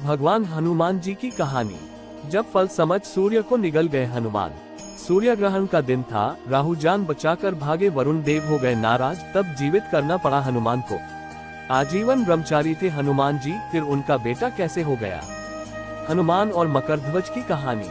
भगवान हनुमान जी की कहानी। जब फल समझ सूर्य को निगल गए हनुमान। सूर्य ग्रहण का दिन था, राहु जान बचाकर भागे, वरुण देव हो गए नाराज, तब जीवित करना पड़ा हनुमान को। आजीवन ब्रह्मचारी थे हनुमान जी, फिर उनका बेटा कैसे हो गया। हनुमान और मकरध्वज की कहानी।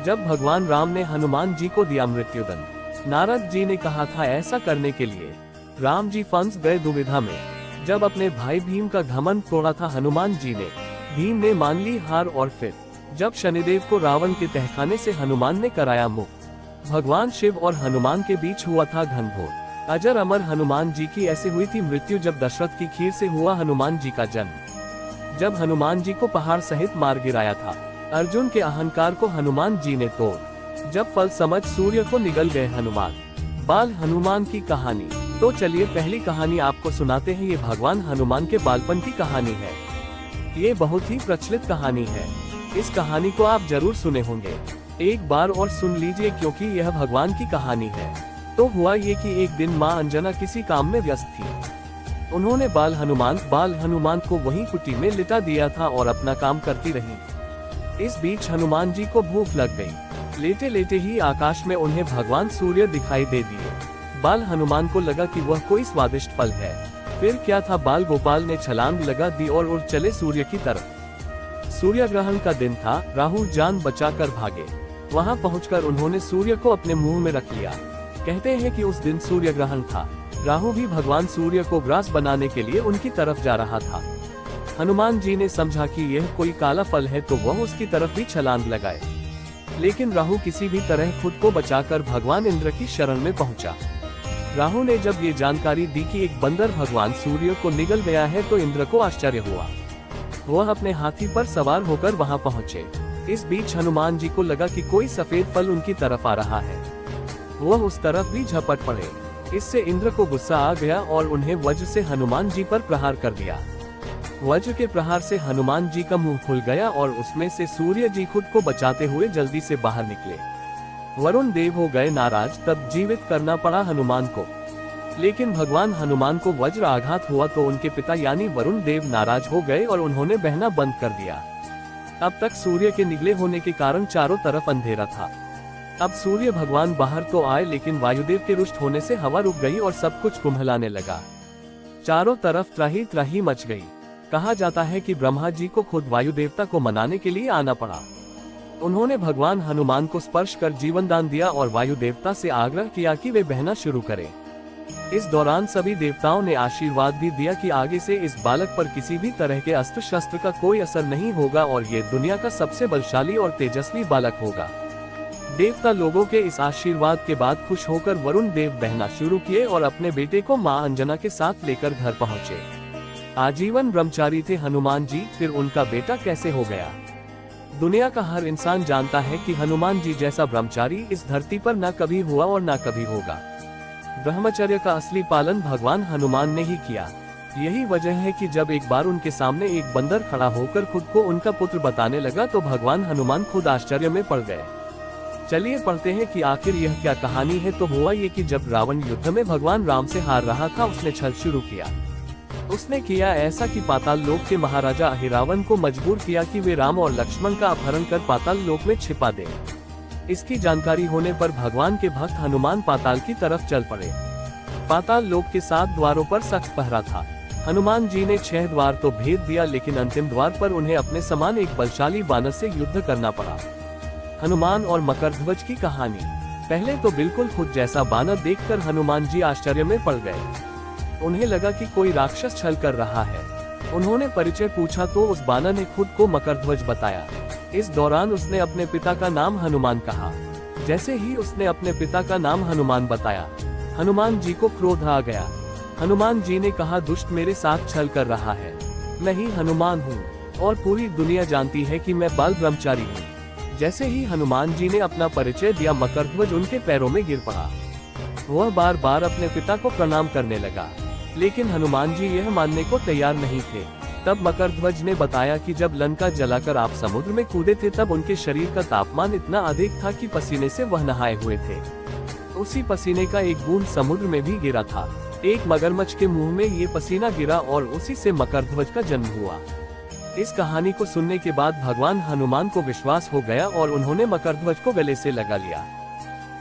जब भगवान राम ने हनुमान जी को दिया मृत्युदंड, नारद जी ने कहा था ऐसा करने के लिए। राम जी फंस गए दुविधा में। जब अपने भाई भीम का घमंड तोड़ा था हनुमान जी ने, भीम ने मान ली हार। और फिर जब शनिदेव को रावण के तहखाने से हनुमान ने कराया मुक्त, भगवान शिव और हनुमान के बीच हुआ था घनघोर। अजर अमर हनुमान जी की ऐसे हुई थी मृत्यु जब दशरथ की खीर से हुआ हनुमान जी का जन्म। जब हनुमान जी को पहाड़ सहित मार गिराया था, अर्जुन के अहंकार को हनुमान जी ने तोड़। जब फल समझ सूर्य को निगल गए हनुमान। बाल हनुमान की कहानी। तो चलिए पहली कहानी आपको सुनाते हैं। ये भगवान हनुमान के बालपन की कहानी है। ये बहुत ही प्रचलित कहानी है। इस कहानी को आप जरूर सुने होंगे। एक बार और सुन लीजिए क्योंकि यह भगवान की कहानी है। तो हुआ ये कि एक दिन माँ अंजना किसी काम में व्यस्त थी। उन्होंने बाल हनुमान को वहीं कुटी में लिटा दिया था और अपना काम करती रही। इस बीच हनुमान जी को भूख लग गई। लेटे लेटे ही आकाश में उन्हें भगवान सूर्य दिखाई दे दिए। बाल हनुमान को लगा कि वह कोई स्वादिष्ट फल है। फिर क्या था, बाल गोपाल ने छलांग लगा दी और उड़ चले सूर्य की तरफ। सूर्य ग्रहण का दिन था, राहु जान बचाकर भागे। वहां पहुंचकर उन्होंने सूर्य को अपने मुंह में रख लिया। कहते हैं कि उस दिन सूर्य ग्रहण था। राहु भी भगवान सूर्य को ग्रास बनाने के लिए उनकी तरफ जा रहा था। हनुमान जी ने समझा कि यह कोई काला फल है तो वह उसकी तरफ भी छलांग लगाए। लेकिन राहु किसी भी तरह खुद को बचाकर भगवान इंद्र की शरण में पहुंचा। राहु ने जब ये जानकारी दी कि एक बंदर भगवान सूर्य को निगल गया है तो इंद्र को आश्चर्य हुआ। वह अपने हाथी पर सवार होकर वहां पहुंचे। इस बीच हनुमान जी को लगा कि कोई सफेद फल उनकी तरफ आ रहा है। वह उस तरफ भी झपट पड़े। इससे इंद्र को गुस्सा आ गया और उन्हें वज्र से हनुमान जी पर प्रहार कर दिया। वज्र के प्रहार से हनुमान जी का मुंह खुल गया और उसमें से सूर्य जी खुद को बचाते हुए जल्दी से बाहर निकले। वरुण देव हो गए नाराज, तब जीवित करना पड़ा हनुमान को। लेकिन भगवान हनुमान को वज्र आघात हुआ तो उनके पिता यानी वरुण देव नाराज हो गए और उन्होंने बहना बंद कर दिया। अब तक सूर्य के निगले होने के कारण चारों तरफ अंधेरा था। अब सूर्य भगवान बाहर तो आए लेकिन वायुदेव के रुष्ट होने से हवा रुक गई और सब कुछ कुम्हलाने लगा। चारों तरफ त्राही त्राही मच गई। कहा जाता है कि ब्रह्मा जी को खुद वायु देवता को मनाने के लिए आना पड़ा। उन्होंने भगवान हनुमान को स्पर्श कर जीवन दान दिया और वायु देवता से आग्रह किया कि वे बहना शुरू करें। इस दौरान सभी देवताओं ने आशीर्वाद भी दिया कि आगे से इस बालक पर किसी भी तरह के अस्त्र शस्त्र का कोई असर नहीं होगा और ये दुनिया का सबसे बलशाली और तेजस्वी बालक होगा। देवता लोगों के इस आशीर्वाद के बाद खुश होकर वरुण देव बहना शुरू किए और अपने बेटे को मां अंजना के साथ लेकर घर पहुंचे। आजीवन ब्रह्मचारी थे हनुमान जी, फिर उनका बेटा कैसे हो गया। दुनिया का हर इंसान जानता है कि हनुमान जी जैसा ब्रह्मचारी इस धरती पर न कभी हुआ और न कभी होगा। ब्रह्मचर्य का असली पालन भगवान हनुमान ने ही किया। यही वजह है कि जब एक बार उनके सामने एक बंदर खड़ा होकर खुद को उनका पुत्र बताने लगा तो भगवान हनुमान खुद आश्चर्य में पड़ गए। चलिए पढ़ते हैं कि आखिर यह क्या कहानी है। तो हुआ ये कि जब रावण युद्ध में भगवान राम से हार रहा था, उसने छल शुरू किया। उसने किया ऐसा कि पाताल लोक के महाराजा अहिरावण को मजबूर किया कि वे राम और लक्ष्मण का अपहरण कर पाताल लोक में छिपा दें। इसकी जानकारी होने पर भगवान के भक्त हनुमान पाताल की तरफ चल पड़े। पाताल लोक के 7 द्वारों पर सख्त पहरा था। हनुमान जी ने 6 द्वार तो भेद दिया लेकिन अंतिम द्वार पर उन्हें अपने समान एक बलशाली बानर से युद्ध करना पड़ा। हनुमान और मकरध्वज की कहानी। पहले तो बिल्कुल खुद जैसा बानर देखकर हनुमान जी आश्चर्य में पड़ गए। उन्हें लगा कि कोई राक्षस छल कर रहा है। उन्होंने परिचय पूछा तो उस बानर ने खुद को मकरध्वज बताया। इस दौरान उसने अपने पिता का नाम हनुमान कहा। जैसे ही उसने अपने पिता का नाम हनुमान बताया, हनुमान जी को क्रोध आ गया। हनुमान जी ने कहा, दुष्ट मेरे साथ छल कर रहा है। मैं ही हनुमान हूँ और पूरी दुनिया जानती है कि मैं बाल ब्रह्मचारी हूँ। जैसे ही हनुमान जी ने अपना परिचय दिया, मकरध्वज उनके पैरों में गिर पड़ा। वह बार बार अपने पिता को प्रणाम करने लगा, लेकिन हनुमान जी यह मानने को तैयार नहीं थे। तब मकरध्वज ने बताया कि जब लंका जलाकर आप समुद्र में कूदे थे तब उनके शरीर का तापमान इतना अधिक था कि पसीने से वह नहाए हुए थे। उसी पसीने का एक बूंद समुद्र में भी गिरा था। एक मगरमच्छ के मुंह में ये पसीना गिरा और उसी से मकरध्वज का जन्म हुआ। इस कहानी को सुनने के बाद भगवान हनुमान को विश्वास हो गया और उन्होंने मकरध्वज को गले से लगा लिया।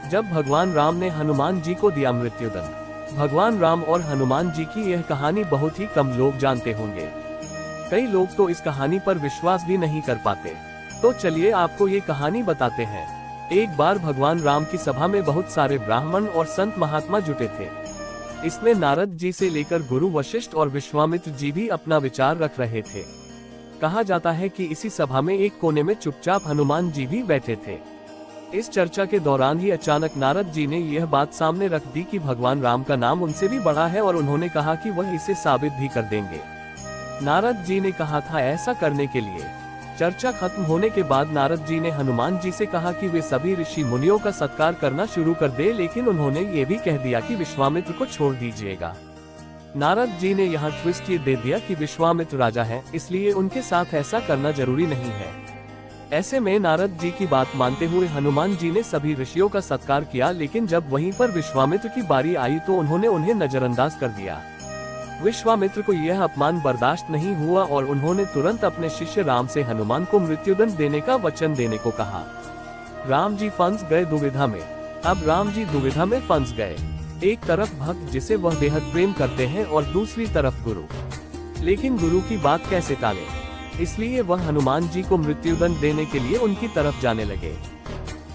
जब भगवान राम ने हनुमान जी को दिया मृत्युदंड। भगवान राम और हनुमान जी की यह कहानी बहुत ही कम लोग जानते होंगे। कई लोग तो इस कहानी पर विश्वास भी नहीं कर पाते। तो चलिए आपको ये कहानी बताते हैं। एक बार भगवान राम की सभा में बहुत सारे ब्राह्मण और संत महात्मा जुटे थे। इसमें नारद जी से लेकर गुरु वशिष्ठ और विश्वामित्र जी भी अपना विचार रख रहे थे। कहा जाता है कि इसी सभा में एक कोने में चुपचाप हनुमान जी भी बैठे थे। इस चर्चा के दौरान ही अचानक नारद जी ने यह बात सामने रख दी कि भगवान राम का नाम उनसे भी बड़ा है और उन्होंने कहा कि वह इसे साबित भी कर देंगे। नारद जी ने कहा था ऐसा करने के लिए। चर्चा खत्म होने के बाद नारद जी ने हनुमान जी से कहा कि वे सभी ऋषि मुनियों का सत्कार करना शुरू कर दे, लेकिन उन्होंने ये भी कह दिया कि विश्वामित्र को छोड़ दीजिएगा। नारद जी ने यहाँ ट्विस्ट ये दे दिया कि विश्वामित्र राजा हैं, इसलिए उनके साथ ऐसा करना जरूरी नहीं है। ऐसे में नारद जी की बात मानते हुए हनुमान जी ने सभी ऋषियों का सत्कार किया, लेकिन जब वहीं पर विश्वामित्र की बारी आई तो उन्होंने उन्हें नजरअंदाज कर दिया। विश्वामित्र को यह अपमान बर्दाश्त नहीं हुआ और उन्होंने तुरंत अपने शिष्य राम से हनुमान को मृत्युदंड देने का वचन देने को कहा। राम जी फंस गए दुविधा में। अब राम जी दुविधा में फंस गए। एक तरफ भक्त जिसे वह बेहद प्रेम करते हैं और दूसरी तरफ गुरु। लेकिन गुरु की बात कैसे टाले, इसलिए वह हनुमान जी को मृत्युदंड देने के लिए उनकी तरफ जाने लगे।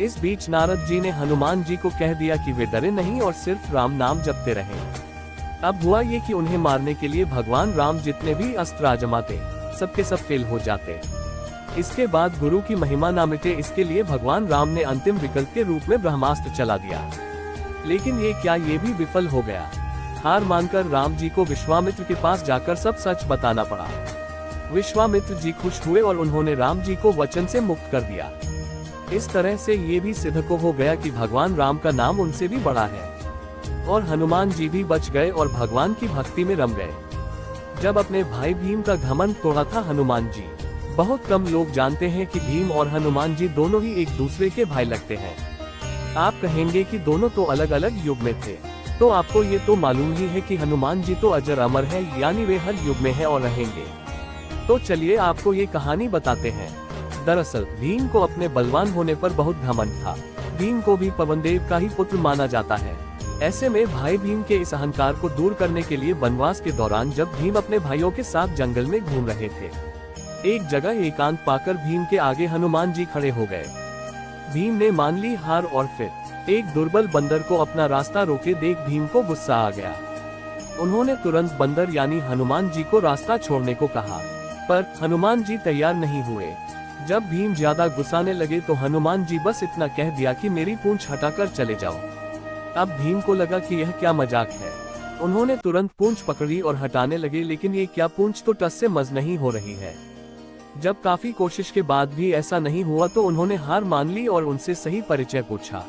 इस बीच नारद जी ने हनुमान जी को कह दिया कि वे डरे नहीं और सिर्फ राम नाम जपते रहें। अब हुआ ये कि उन्हें मारने के लिए भगवान राम जितने भी अस्त्र आजमाते, सबके सब फेल हो जाते। इसके बाद गुरु की महिमा न मिटे, इसके लिए भगवान राम ने अंतिम विकल्प के रूप में ब्रह्मास्त्र चला दिया। लेकिन ये भी विफल हो गया। हार मानकर राम जी को विश्वामित्र के पास जाकर सब सच बताना पड़ा। विश्वामित्र जी खुश हुए और उन्होंने राम जी को वचन से मुक्त कर दिया। इस तरह से ये भी सिद्ध को हो गया कि भगवान राम का नाम उनसे भी बड़ा है और हनुमान जी भी बच गए और भगवान की भक्ति में रम गए। जब अपने भाई भीम का घमंड तोड़ा था हनुमान जी। बहुत कम लोग जानते हैं कि भीम और हनुमान जी दोनों ही एक दूसरे के भाई लगते हैं। आप कहेंगे कि दोनों तो अलग अलग युग में थे, तो आपको ये तो मालूम ही है कि हनुमान जी तो अजर अमर है, यानी वे हर युग में है और रहेंगे। तो चलिए आपको ये कहानी बताते हैं। दरअसल भीम को अपने बलवान होने पर बहुत घमंड था। भीम को भी पवनदेव का ही पुत्र माना जाता है। ऐसे में भाई भीम के इस अहंकार को दूर करने के लिए वनवास के दौरान जब भीम अपने भाइयों के साथ जंगल में घूम रहे थे, एक जगह एकांत पाकर भीम के आगे हनुमान जी खड़े हो गए। भीम ने मान ली हार और फिर एक दुर्बल बंदर को अपना रास्ता रोके देख भीम को गुस्सा आ गया। उन्होंने तुरंत बंदर यानी हनुमान जी को रास्ता छोड़ने को कहा, पर हनुमान जी तैयार नहीं हुए। जब भीम ज्यादा गुस्साने लगे तो हनुमान जी बस इतना कह दिया कि मेरी पूंछ हटाकर चले जाओ। अब भीम को लगा कि यह क्या मजाक है। उन्होंने तुरंत पूंछ पकड़ी और हटाने लगे, लेकिन ये क्या पूंछ तो टस से मस नहीं हो रही है। जब काफी कोशिश के बाद भी ऐसा नहीं हुआ तो उन्होंने हार मान ली और उनसे सही परिचय पूछा।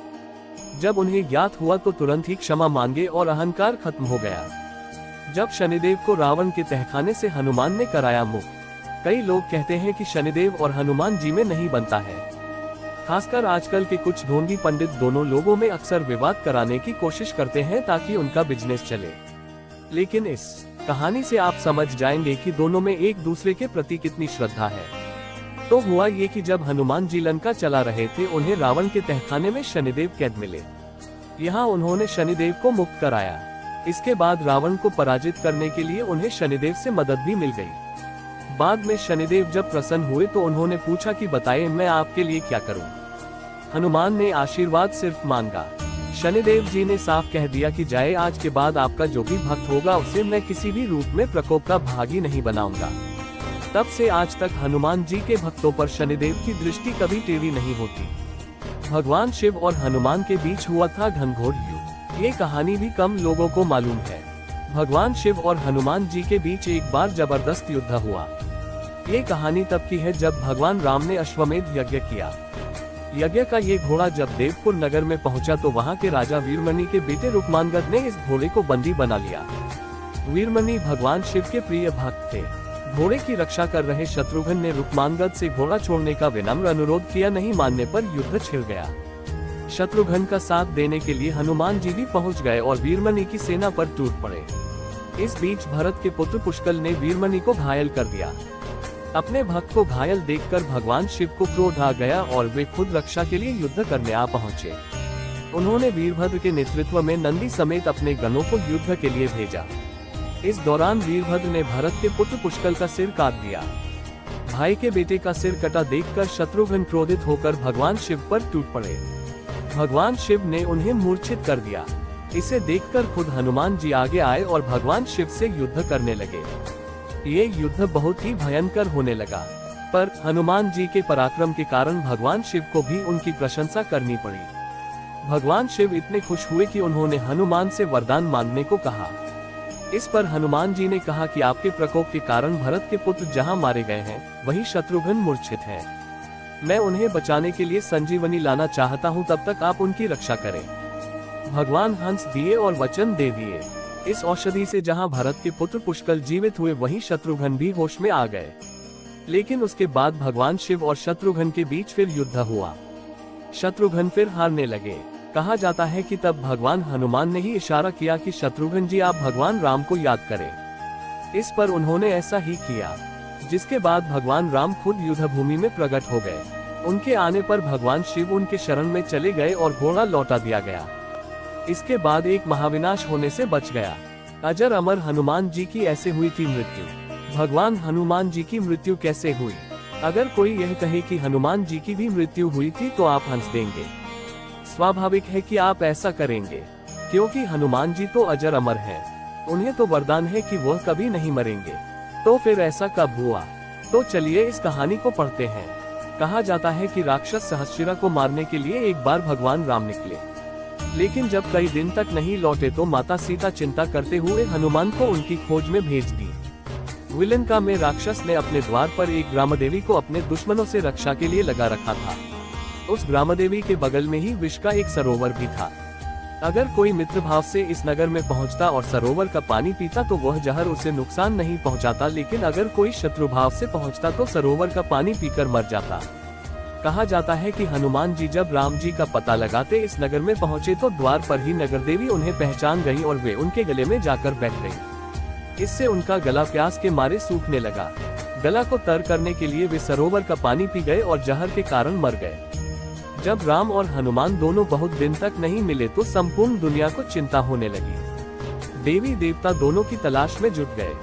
जब उन्हें ज्ञात हुआ तो तुरंत ही क्षमा मांगे और अहंकार खत्म हो गया। जब शनिदेव को रावण के तहखाने से हनुमान ने कराया मुक्त। कई लोग कहते हैं कि शनिदेव और हनुमान जी में नहीं बनता है। खासकर आजकल के कुछ ढोंगी पंडित दोनों लोगों में अक्सर विवाद कराने की कोशिश करते हैं ताकि उनका बिजनेस चले। लेकिन इस कहानी से आप समझ जाएंगे कि दोनों में एक दूसरे के प्रति कितनी श्रद्धा है। तो हुआ ये कि जब हनुमान जी लंका चला रहे थे, उन्हें रावण के तहखाने में शनिदेव कैद मिले। यहाँ उन्होंने शनिदेव को मुक्त कराया। इसके बाद रावण को पराजित करने के लिए उन्हें शनिदेव से मदद भी मिल गई। बाद में शनिदेव जब प्रसन्न हुए तो उन्होंने पूछा कि बताइए मैं आपके लिए क्या करूं। हनुमान ने आशीर्वाद सिर्फ मांगा। शनिदेव जी ने साफ कह दिया कि जाए आज के बाद आपका जो भी भक्त होगा उसे मैं किसी भी रूप में प्रकोप का भागी नहीं बनाऊंगा। तब से आज तक हनुमान जी के भक्तों पर शनिदेव की दृष्टि कभी टेढ़ी नहीं होती। भगवान शिव और हनुमान के बीच हुआ था घनघोर युद्ध। ये कहानी भी कम लोगों को मालूम है। भगवान शिव और हनुमान जी के बीच एक बार जबरदस्त युद्ध हुआ। ये कहानी तब की है जब भगवान राम ने अश्वमेध यज्ञ किया। यज्ञ का ये घोड़ा जब देवपुर नगर में पहुंचा तो वहां के राजा वीरमणि के बेटे रुक्मांगद ने इस घोड़े को बंदी बना लिया। वीरमणि भगवान शिव के प्रिय भक्त थे। घोड़े की रक्षा कर रहे शत्रुघ्न ने रुक्मांगद से घोड़ा छोड़ने का विनम्र अनुरोध किया। नहीं मानने पर युद्ध छिड़ गया। शत्रुघ्न का साथ देने के लिए हनुमान जी भी पहुंच गए और वीरमणि की सेना पर टूट पड़े। इस बीच भरत के पुत्र पुष्कल ने वीरमणि को घायल कर दिया। अपने भक्त को घायल देखकर भगवान शिव को क्रोध आ गया और वे खुद रक्षा के लिए युद्ध करने आ पहुंचे। उन्होंने वीरभद्र के नेतृत्व में नंदी समेत अपने गणों को युद्ध के लिए भेजा। इस दौरान वीरभद्र ने भरत के पुत्र पुष्कल का सिर काट दिया। भाई के बेटे का सिर कटा देखकर शत्रुघ्न क्रोधित होकर भगवान शिव पर टूट पड़े। भगवान शिव ने उन्हें मूर्छित कर दिया। इसे देखकर खुद हनुमान जी आगे आए और भगवान शिव से युद्ध करने लगे। ये युद्ध बहुत ही भयंकर होने लगा, पर हनुमान जी के पराक्रम के कारण भगवान शिव को भी उनकी प्रशंसा करनी पड़ी। भगवान शिव इतने खुश हुए कि उन्होंने हनुमान से वरदान मांगने को कहा। इस पर हनुमान जी ने कहा कि आपके प्रकोप के कारण भरत के पुत्र जहां मारे गए हैं, वहीं शत्रुघ्न मूर्छित हैं। मैं उन्हें बचाने के लिए संजीवनी लाना चाहता हूं, तब तक आप उनकी रक्षा करें। भगवान हंस दिए और वचन दे दिए। इस औषधि से जहां भरत के पुत्र पुष्कल जीवित हुए, वहीं शत्रुघ्न भी होश में आ गए। लेकिन उसके बाद भगवान शिव और शत्रुघ्न के बीच फिर युद्ध हुआ। शत्रुघ्न फिर हारने लगे। कहा जाता है कि तब भगवान हनुमान ने ही इशारा किया कि शत्रुघ्न जी, आप भगवान राम को याद करें। इस पर उन्होंने ऐसा ही किया, जिसके बाद भगवान राम खुद युद्ध भूमि में प्रकट हो गए। उनके आने पर भगवान शिव उनके शरण में चले गए और घोड़ा लौटा दिया गया। इसके बाद एक महाविनाश होने से बच गया। अजर अमर हनुमान जी की ऐसे हुई थी मृत्यु। भगवान हनुमान जी की मृत्यु कैसे हुई? अगर कोई यह कहे कि हनुमान जी की भी मृत्यु हुई थी तो आप हंस देंगे। स्वाभाविक है कि आप ऐसा करेंगे, क्योंकि हनुमान जी तो अजर अमर हैं। उन्हें तो वरदान है कि वह कभी नहीं मरेंगे। तो फिर ऐसा कब हुआ? तो चलिए इस कहानी को पढ़ते हैं। कहा जाता है कि राक्षस सहस्तिरा को मारने के लिए एक बार भगवान राम निकले, लेकिन जब कई दिन तक नहीं लौटे तो माता सीता चिंता करते हुए हनुमान को उनकी खोज में भेज दी। विलंका में राक्षस ने अपने द्वार पर एक ग्रामदेवी को अपने दुश्मनों से रक्षा के लिए लगा रखा था। उस ग्रामदेवी के बगल में ही विष का एक सरोवर भी था। अगर कोई मित्र भाव से इस नगर में पहुंचता और सरोवर का पानी पीता तो वह जहर उसे नुकसान नहीं पहुंचाता, लेकिन अगर कोई शत्रु भाव से पहुंचता तो सरोवर का पानी पीकर मर जाता। कहा जाता है कि हनुमान जी जब राम जी का पता लगाते इस नगर में पहुंचे तो द्वार पर ही नगर देवी उन्हें पहचान गई और वे उनके गले में जाकर बैठ गई। इससे उनका गला प्यास के मारे सूखने लगा। गला को तर करने के लिए वे सरोवर का पानी पी गए और जहर के कारण मर गए। जब राम और हनुमान दोनों बहुत दिन तक नहीं मिले तो संपूर्ण दुनिया को चिंता होने लगी। देवी देवता दोनों की तलाश में जुट गए।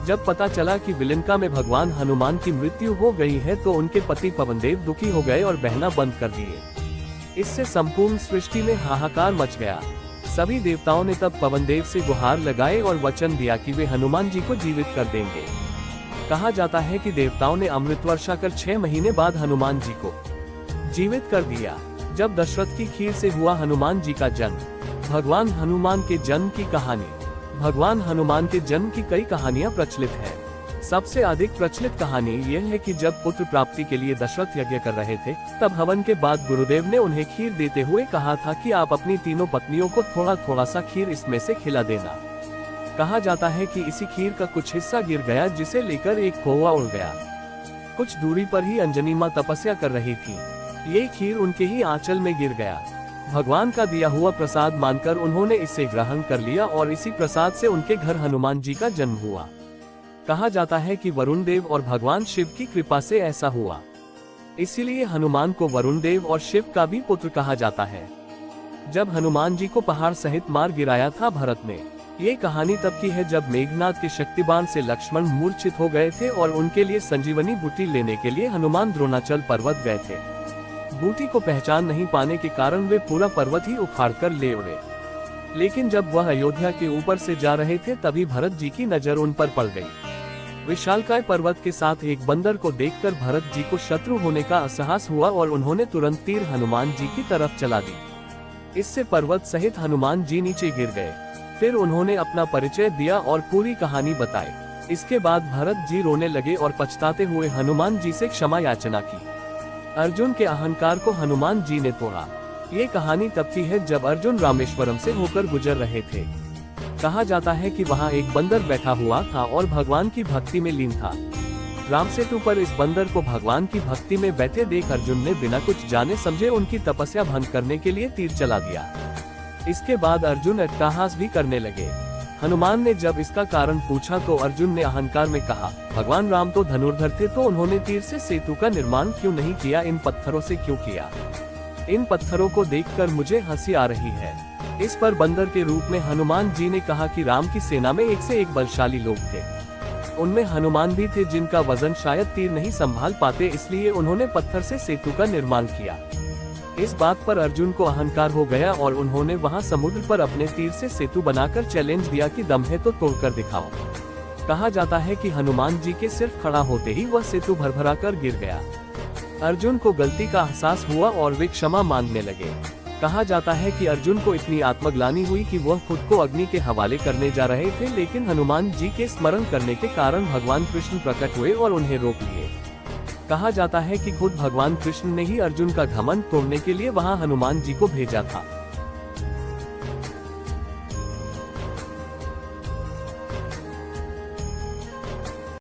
जब पता चला कि विलंका में भगवान हनुमान की मृत्यु हो गई है तो उनके पति पवनदेव दुखी हो गए और बहना बंद कर दिए। इससे संपूर्ण सृष्टि में हाहाकार मच गया। सभी देवताओं ने तब पवनदेव से गुहार लगाए और वचन दिया कि वे हनुमान जी को जीवित कर देंगे। कहा जाता है कि देवताओं ने अमृत वर्षा कर 6 महीने बाद हनुमान जी को जीवित कर दिया। जब दशरथ की खीर से हुआ हनुमान जी का जन्म। भगवान हनुमान के जन्म की कहानी। भगवान हनुमान के जन्म की कई कहानियां प्रचलित हैं। सबसे अधिक प्रचलित कहानी यह है कि जब पुत्र प्राप्ति के लिए दशरथ यज्ञ कर रहे थे, तब हवन के बाद गुरुदेव ने उन्हें खीर देते हुए कहा था कि आप अपनी तीनों पत्नियों को थोड़ा थोड़ा सा खीर इसमें से खिला देना। कहा जाता है कि इसी खीर का कुछ हिस्सा गिर गया, जिसे लेकर एक कौवा उड़ गया। कुछ दूरी पर ही अंजनी मां तपस्या कर रही थी। ये खीर उनके ही आंचल में गिर गया। भगवान का दिया हुआ प्रसाद मानकर उन्होंने इसे ग्रहण कर लिया और इसी प्रसाद से उनके घर हनुमान जी का जन्म हुआ। कहा जाता है कि वरुण देव और भगवान शिव की कृपा से ऐसा हुआ। इसीलिए हनुमान को वरुण देव और शिव का भी पुत्र कहा जाता है। जब हनुमान जी को पहाड़ सहित मार गिराया था भरत ने। ये कहानी तब की है जब मेघनाद के शक्तिबाण से लक्ष्मण मूर्छित हो गए थे और उनके लिए संजीवनी बूटी लेने के लिए हनुमान द्रोणाचल पर्वत गए थे। बूटी को पहचान नहीं पाने के कारण वे पूरा पर्वत ही उखाड़कर ले उड़े। लेकिन जब वह अयोध्या के ऊपर से जा रहे थे तभी भरत जी की नजर उन पर पड़ गई। विशालकाय पर्वत के साथ एक बंदर को देखकर भरत जी को शत्रु होने का असहास हुआ और उन्होंने तुरंत तीर हनुमान जी की तरफ चला दी। इससे पर्वत सहित हनुमान जी नीचे गिर गए। फिर उन्होंने अपना परिचय दिया और पूरी कहानी बताई। इसके बाद भरत जी रोने लगे और पछताते हुए हनुमान जी से क्षमा याचना की। अर्जुन के अहंकार को हनुमान जी ने तोड़ा। ये कहानी तब की है जब अर्जुन रामेश्वरम से होकर गुजर रहे थे। कहा जाता है कि वहाँ एक बंदर बैठा हुआ था और भगवान की भक्ति में लीन था। राम सेतु पर इस बंदर को भगवान की भक्ति में बैठे देख अर्जुन ने बिना कुछ जाने समझे उनकी तपस्या भंग करने के लिए तीर चला दिया। इसके बाद अर्जुन अट्टहास भी करने लगे। हनुमान ने जब इसका कारण पूछा तो अर्जुन ने अहंकार में कहा, भगवान राम तो धनुर्धर थे, तो उन्होंने तीर से सेतु का निर्माण क्यों नहीं किया, इन पत्थरों से क्यों किया। इन पत्थरों को देखकर मुझे हंसी आ रही है। इस पर बंदर के रूप में हनुमान जी ने कहा कि राम की सेना में एक से एक बलशाली लोग थे। उनमें हनुमान भी थे जिनका वजन शायद तीर नहीं संभाल पाते, इसलिए उन्होंने पत्थर से सेतु का निर्माण किया। इस बात पर अर्जुन को अहंकार हो गया और उन्होंने वहां समुद्र पर अपने तीर से सेतु बनाकर चैलेंज दिया कि दम है तो तोड़कर दिखाओ। कहा जाता है कि हनुमान जी के सिर्फ खड़ा होते ही वह सेतु भरभरा कर गिर गया। अर्जुन को गलती का एहसास हुआ और वे क्षमा मांगने लगे। कहा जाता है कि अर्जुन को इतनी आत्मग्लानि हुई कि वह खुद को अग्नि के हवाले करने जा रहे थे, लेकिन हनुमान जी के स्मरण करने के कारण भगवान कृष्ण प्रकट हुए और उन्हें रोक लिए। कहा जाता है कि खुद भगवान कृष्ण ने ही अर्जुन का घमंड तोड़ने के लिए वहां हनुमान जी को भेजा था।